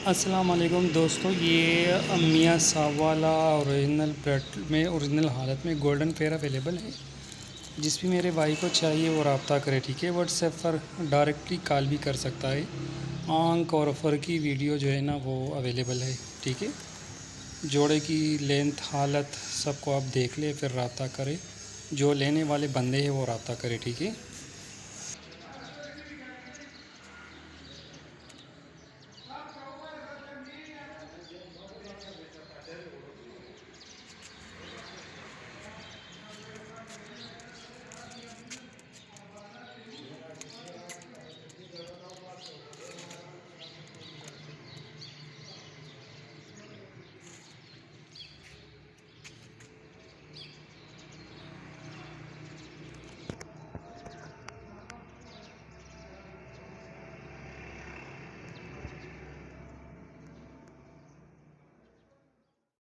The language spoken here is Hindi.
अस्सलाम वालेकुम दोस्तों, ये मियाँ साहब वाला ओरिजिनल प्लेट में ओरिजिनल हालत में गोल्डन पेयर अवेलेबल है। जिस भी मेरे भाई को चाहिए वो रब्ता करे, ठीक है। व्हाट्सएप पर डायरेक्टली कॉल भी कर सकता है। आंक और ऑफ़र की वीडियो जो है ना वो अवेलेबल है, ठीक है। जोड़े की लेंथ हालत सबको आप देख ले, फिर रब्ता करें। जो लेने वाले बंदे हैं वो रब्ता करे, ठीक है।